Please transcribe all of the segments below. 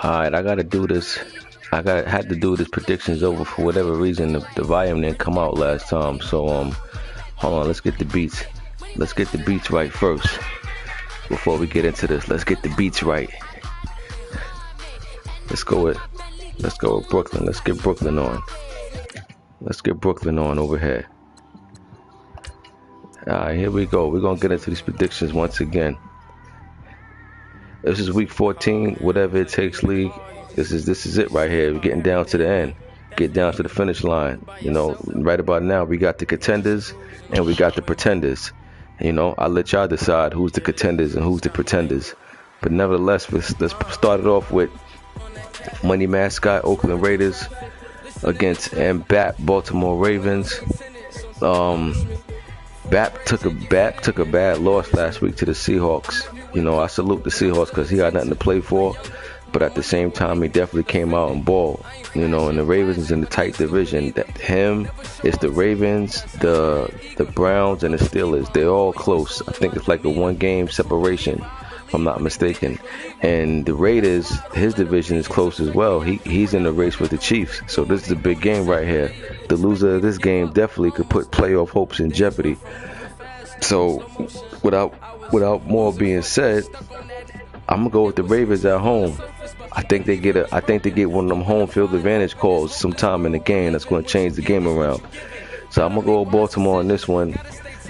Alright, I gotta do this. Had to do this predictions over for whatever reason. The volume didn't come out last time. So hold on, let's get the beats. Let's get the beats right first. Before we get into this, let's get the beats right. Let's go with Brooklyn. Let's get Brooklyn on. Let's get Brooklyn on over here. Alright, here we go. We're gonna get into these predictions once again. This is week 14, whatever it takes league. This is it right here. We're getting down to the end. Get down to the finish line. You know, right about now we got the contenders and we got the pretenders. You know, I'll let y'all decide who's the contenders and who's the pretenders. But nevertheless, let's start it off with Money Mascot, Oakland Raiders against Mbap, Baltimore Ravens. Bap took a bad loss last week to the Seahawks. You know, I salute the Seahawks because he got nothing to play for. But at the same time, he definitely came out and balled. You know, and the Ravens is in the tight division. It's the Ravens, the Browns, and the Steelers. They're all close. I think it's like a one-game separation, if I'm not mistaken. And the Raiders, his division is close as well. He's in the race with the Chiefs. So this is a big game right here. The loser of this game definitely could put playoff hopes in jeopardy. So without more being said, I'm gonna go with the Ravens at home. I think they get one of them home field advantage calls sometime in the game that's going to change the game around. So I'm going to go Baltimore on this one.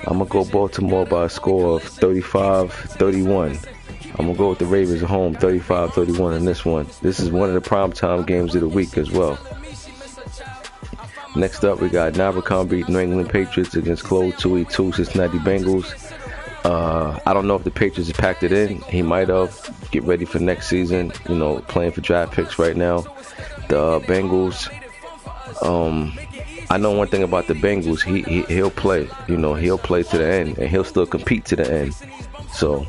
I'm going to go Baltimore by a score of 35-31. I'm going to go with the Ravens at home, 35-31 in this one. This is one of the primetime games of the week as well. Next up, we got Abercrombie New England Patriots against closed 2-2 Cincinnati Bengals. I don't know if the Patriots have packed it in. He might have. Get ready for next season. You know, playing for draft picks right now. The Bengals. I know one thing about the Bengals. He'll play. You know, he'll play to the end, and he'll still compete to the end. So,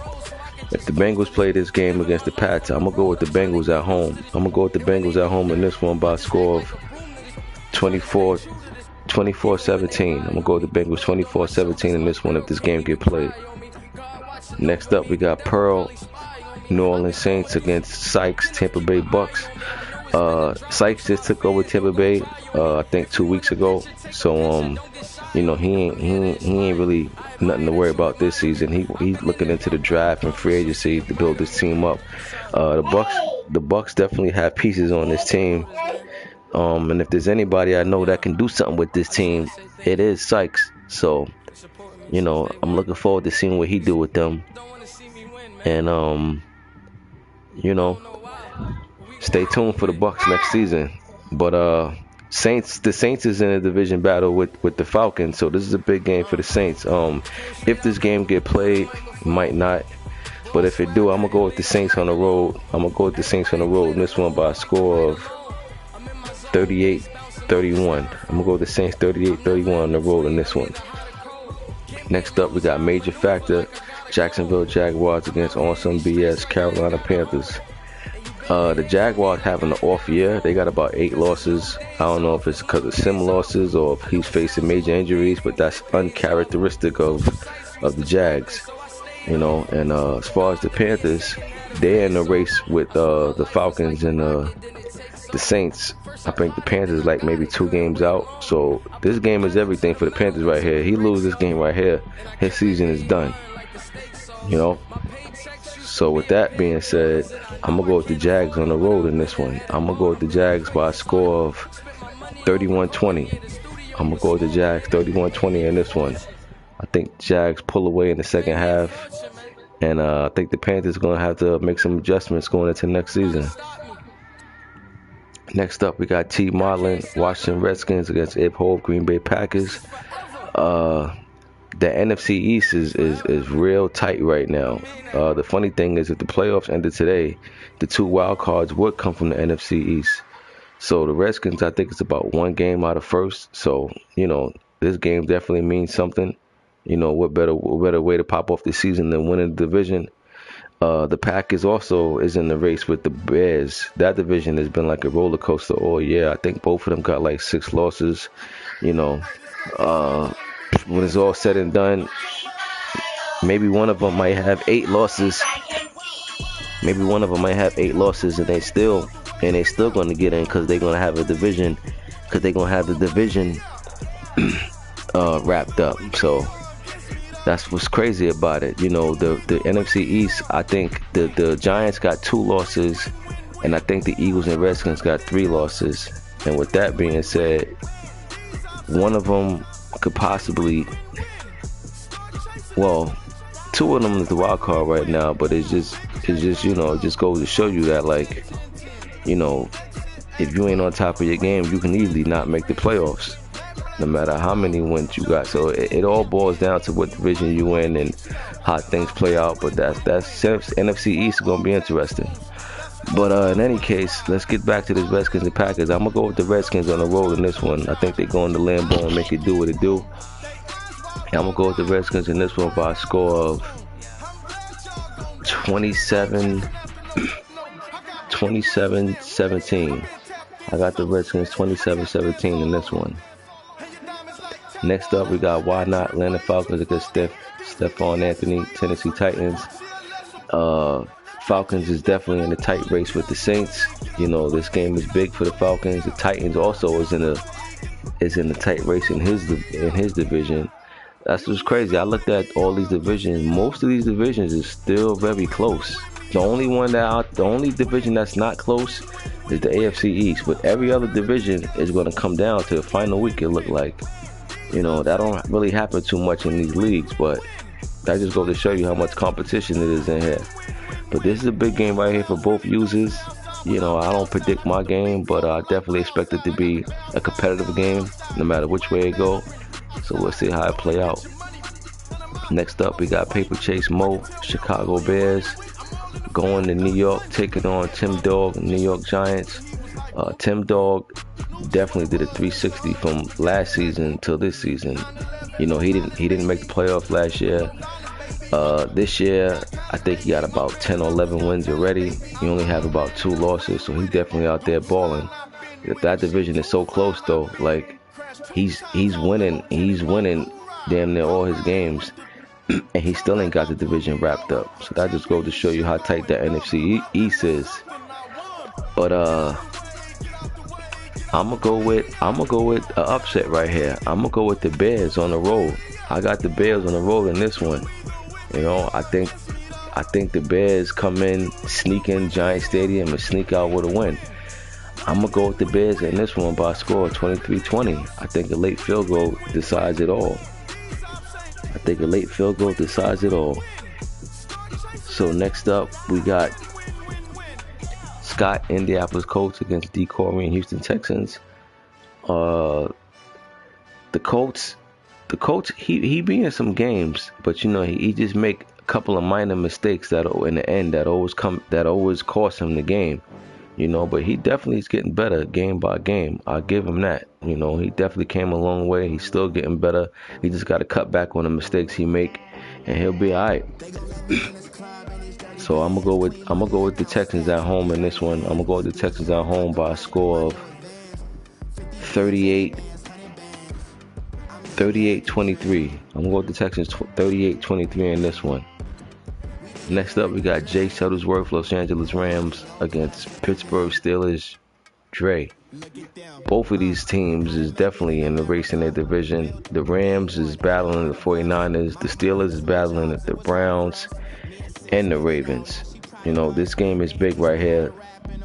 if the Bengals play this game against the Pats, I'm gonna go with the Bengals at home. I'm gonna go with the Bengals at home in this one by a score of 24-17. I'm gonna go with the Bengals 24-17 in this one if this game get played. Next up, we got Pearl, New Orleans Saints against Sykes, Tampa Bay Bucks. Sykes just took over Tampa Bay, I think 2 weeks ago. So, you know, he ain't really nothing to worry about this season. He's looking into the draft and free agency to build this team up. The Bucks definitely have pieces on this team. And if there's anybody I know that can do something with this team, it is Sykes. So, you know, I'm looking forward to seeing what he do with them. And, you know, stay tuned for the Bucks next season. But the Saints is in a division battle with the Falcons, so this is a big game for the Saints. If this game get played, might not. But if it do, I'm gonna go with the Saints on the road. In this one by a score of 38-31. I'm gonna go with the Saints 38-31 on the road in this one. Next up, we got major factor Jacksonville Jaguars against on some BS Carolina Panthers. The Jaguars having an off year. They got about 8 losses. I don't know if it's because of sim losses or if he's facing major injuries, but that's uncharacteristic of the Jags. You know, and as far as the Panthers, they're in a race with the Falcons and the Saints. I think the Panthers like maybe 2 games out. So this game is everything for the Panthers right here. He loses this game right here, his season is done. You know. So with that being said, I'm gonna go with the Jags on the road in this one. I'm gonna go with the Jags by a score of 31-20. I'm gonna go with the Jags 31-20 in this one. I think Jags pull away in the second half, and I think the Panthers are gonna have to make some adjustments going into next season. Next up, we got T. Marlin, Washington Redskins against Ib Hove, Green Bay Packers. The NFC East is real tight right now. The funny thing is, if the playoffs ended today, the 2 wild cards would come from the NFC East. So the Redskins, I think it's about 1 game out of first. So, you know, this game definitely means something. You know, what better way to pop off the season than winning the division? The Packers also is in the race with the Bears. That division has been like a roller coaster all year. I think both of them got like 6 losses. You know, when it's all said and done, maybe one of them might have 8 losses. Maybe one of them might have 8 losses, and they still going to get in because they're going to have a division, because they're going to have the division wrapped up. So that's what's crazy about it. You know, the NFC East, I think the Giants got 2 losses, and I think the Eagles and Redskins got 3 losses. And with that being said, one of them could possibly, well, 2 of them is the wild card right now, but it's just you know, it just goes to show you that, like, you know, if you ain't on top of your game, you can easily not make the playoffs, no matter how many wins you got. So it all boils down to what division you in and how things play out. But that's NFC East is gonna be interesting. But in any case, let's get back to this Redskins and Packers. I'm gonna go with the Redskins on the road in this one. I think they're going to Lambeau and make it do what it do. And I'm gonna go with the Redskins in this one by a score of 27-17. I got the Redskins 27-17 in this one. Next up, we got Why Not Atlanta Falcons against Stephon Anthony, Tennessee Titans. Falcons is definitely in a tight race with the Saints. You know, this game is big for the Falcons. The Titans also is in a tight race in his division. That's what's crazy. I looked at all these divisions. Most of these divisions is still very close. The only division that's not close is the AFC East. But every other division is going to come down to the final week, it looked like. You know, that don't really happen too much in these leagues, but that just goes to show you how much competition it is in here. But this is a big game right here for both users. You know, I don't predict my game, but I definitely expect it to be a competitive game, no matter which way it go. So we'll see how it play out. Next up, we got Paper Chase Mo, Chicago Bears, going to New York, taking on Tim Dog, New York Giants. Tim Dog definitely did a 360 from last season till this season. You know, he didn't make the playoffs last year. This year, I think he got about 10 or 11 wins already. He only have about 2 losses, so he's definitely out there balling. If that division is so close, though, like he's winning damn near all his games, and he still ain't got the division wrapped up. So that just goes to show you how tight that NFC East is. But I'm gonna go with an upset right here. I'm gonna go with the Bears on the road. I got the Bears on the road in this one. You know, I think the Bears come in, sneak in Giant Stadium, and sneak out with a win. I'm gonna go with the Bears in this one by a score of 23-20. I think a late field goal decides it all. So next up, we got Scott, Indianapolis Colts against D. Corey and Houston Texans. The Colts, he be in some games, but you know he just make a couple of minor mistakes that in the end that always cost him the game. You know, but he definitely is getting better game by game. I'll give him that. You know, he definitely came a long way. He's still getting better. He just got to cut back on the mistakes he make, and he'll be all right. So I'm gonna go with the Texans at home in this one. I'm gonna go with the Texans at home by a score of 38-23. I'm gonna go with the Texans 38-23 in this one. Next up, we got Jay Shuttlesworth, Los Angeles Rams against Pittsburgh Steelers, Dre. Both of these teams is definitely in the race in their division. The Rams is battling the 49ers. The Steelers is battling the Browns and the Ravens. You know, this game is big right here.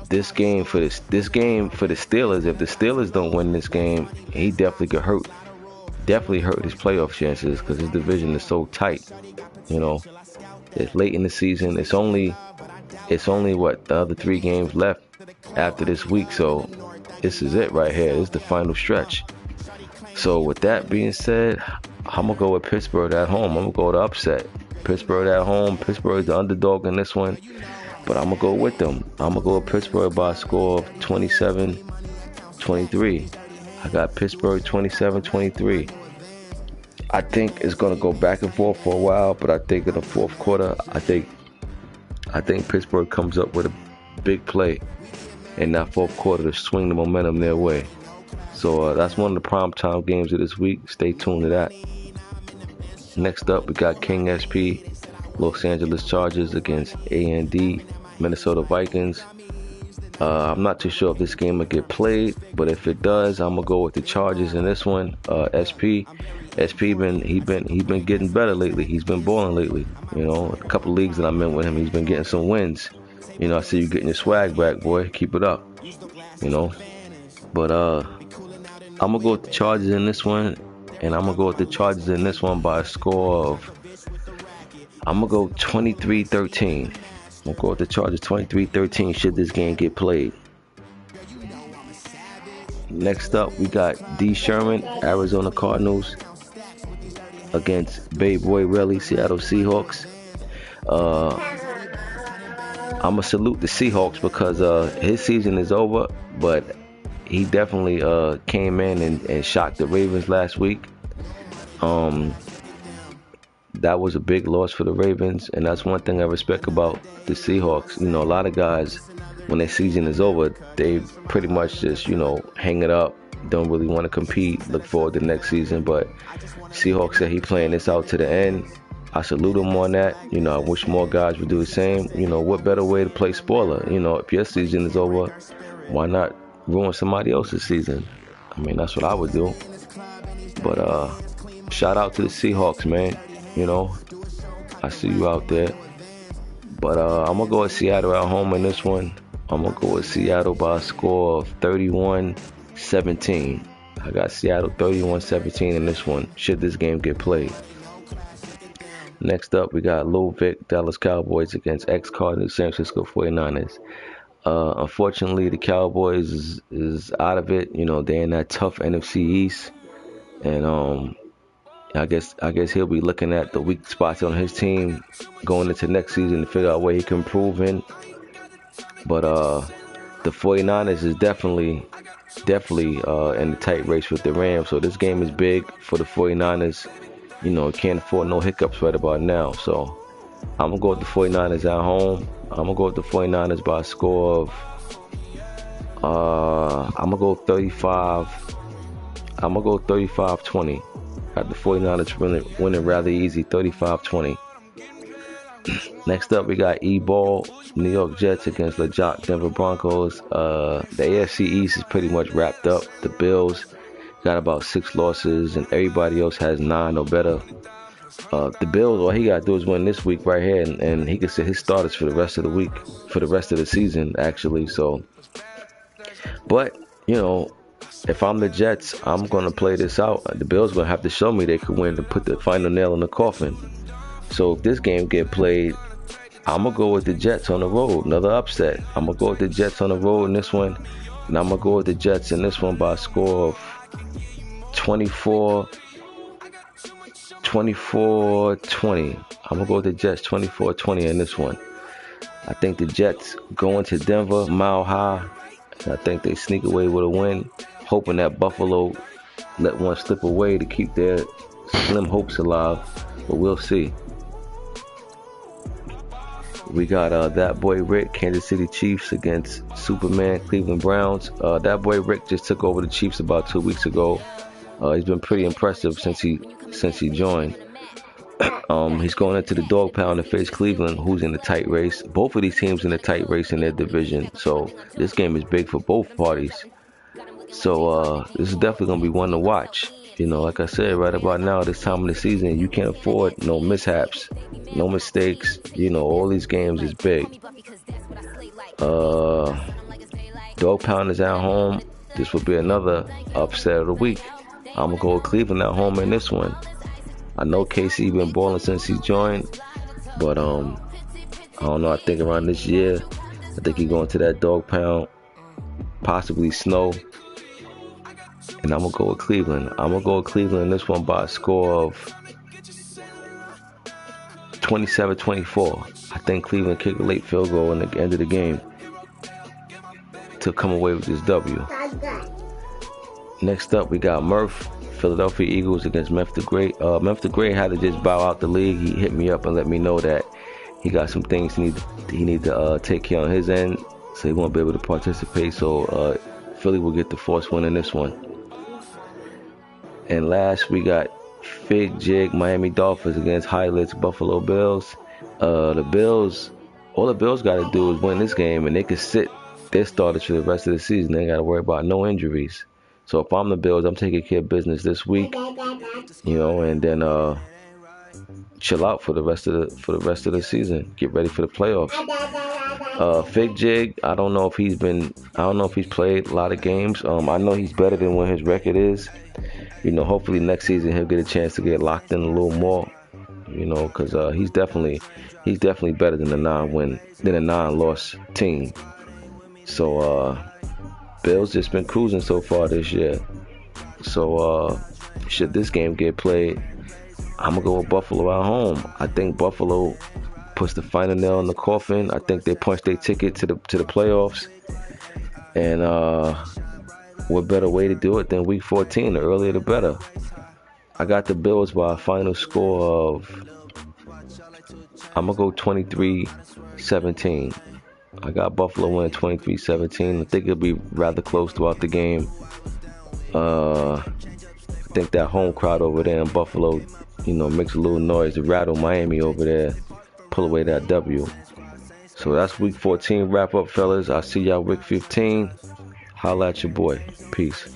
This game for the Steelers, if the Steelers don't win this game, he definitely could hurt his playoff chances because his division is so tight. You know, it's late in the season. It's only what, the other 3 games left after this week. So this is it right here. This is the final stretch. So with that being said, I'm gonna go with Pittsburgh at home. I'm gonna go with the upset. Pittsburgh at home. Pittsburgh's the underdog in this one, but I'm gonna go with them. I'm gonna go with Pittsburgh by a score of 27-23. I got Pittsburgh 27-23. I think it's gonna go back and forth for a while, but I think in the fourth quarter, I think Pittsburgh comes up with a big play in that fourth quarter to swing the momentum their way. So that's one of the primetime games of this week. Stay tuned to that. Next up, we got King SP, Los Angeles Chargers against A&D, Minnesota Vikings. I'm not too sure if this game will get played, but if it does, I'm gonna go with the Chargers in this one. SP been getting better lately. He's been balling lately. You know, a couple of leagues that I'm in with him, he's been getting some wins. You know, I see you getting your swag back, boy. Keep it up. You know, but I'm gonna go with the Chargers in this one, and I'm gonna go with the Chargers in this one by a score of, I'm gonna go 23-13. I'm gonna go with the Chargers 23-13 should this game get played. Next up, we got D. Sherman, Arizona Cardinals against Babe Boy Relly, Seattle Seahawks. I'm gonna salute the Seahawks because his season is over, but he definitely came in and shocked the Ravens last week. That was a big loss for the Ravens, and that's one thing I respect about the Seahawks. You know, a lot of guys, when their season is over, they pretty much just, you know, hang it up, don't really want to compete, look forward to next season. But Seahawks said he playing this out to the end. I salute him on that. You know, I wish more guys would do the same. You know, what better way to play spoiler? You know, if your season is over, why not ruin somebody else's season? I mean, that's what I would do. But shout out to the Seahawks, man. You know, I see you out there. But I'm going to go with Seattle at home in this one. I'm going to go with Seattle by a score of 31-17. I got Seattle 31-17 in this one, should this game get played. Next up, we got Lil Vic, Dallas Cowboys against ex-Cardinals, San Francisco 49ers. Unfortunately, the Cowboys is out of it. You know, they're in that tough NFC East. And I guess he'll be looking at the weak spots on his team going into next season to figure out where he can improve in. But the 49ers is definitely in the tight race with the Rams. So this game is big for the 49ers. You know, can't afford no hiccups right about now. So I'm going to go with the 49ers at home. I'm going to go with the 49ers by a score of, I'm going to go 35. I'm going to go 35-20. Got the 49ers winning rather easy, 35-20. Next up, we got E-Ball, New York Jets against LeJock, Denver Broncos. The AFC East is pretty much wrapped up. The Bills got about 6 losses, and everybody else has 9 or better. The Bills, all he got to do is win this week right here, and he can sit his starters for the rest of the week, for the rest of the season, actually. So, but, you know, if I'm the Jets, I'm going to play this out. The Bills going to have to show me they could win to put the final nail in the coffin. So if this game get played, I'm going to go with the Jets on the road. Another upset. I'm going to go with the Jets on the road in this one. And I'm going to go with the Jets in this one by a score of 24-20. I'm going to go with the Jets 24-20 in this one. I think the Jets going to Denver, mile high. And I think they sneak away with a win, hoping that Buffalo let one slip away to keep their slim hopes alive. But we'll see. We got that boy Rick, Kansas City Chiefs against Superman, Cleveland Browns. That boy Rick just took over the Chiefs about 2 weeks ago. He's been pretty impressive since he joined. He's going into the dog pound to face Cleveland, who's in a tight race. Both of these teams in a tight race in their division. So this game is big for both parties. So this is definitely going to be one to watch. You know, like I said, right about now, this time of the season, you can't afford no mishaps, no mistakes. You know, all these games is big. Dog pound is at home. This will be another upset of the week. I'm going to go with Cleveland at home in this one. I know KC been balling since he joined, but I don't know. I think around this year, I think he's going to that dog pound, possibly snow. And I'm going to go with Cleveland. I'm going to go with Cleveland in this one by a score of 27-24. I think Cleveland kicked a late field goal in the end of the game to come away with this W. Next up, we got Murph, Philadelphia Eagles against Memphis the Great. Memphis the Great had to just bow out the league. He hit me up and let me know that he got some things he need to take care on his end, so he won't be able to participate. So Philly will get the force win in this one. And last, we got Fig Jig, Miami Dolphins against Highlights, Buffalo Bills. The Bills All the Bills got to do is win this game, and they can sit their starters for the rest of the season. They ain't got to worry about no injuries. So if I'm the Bills, I'm taking care of business this week, and then chill out for the rest of the season. Get ready for the playoffs. Fig Jig, I don't know if he's played a lot of games. I know he's better than what his record is. Hopefully next season he'll get a chance to get locked in a little more. Because he's definitely better than a non-loss team. So Bills just been cruising so far this year. So should this game get played, I'm gonna go with Buffalo at home. I think Buffalo puts the final nail in the coffin. I think they punch their ticket to the playoffs. And what better way to do it than week 14? The earlier the better. I got the Bills by a final score of, I'm going to go 23-17. I got Buffalo winning 23-17. I think it'll be rather close throughout the game. I think that home crowd over there in Buffalo, makes a little noise to rattle Miami over there, pull away that W. So that's week 14 wrap up, fellas. I'll see y'all week 15. Holla at your boy. Peace.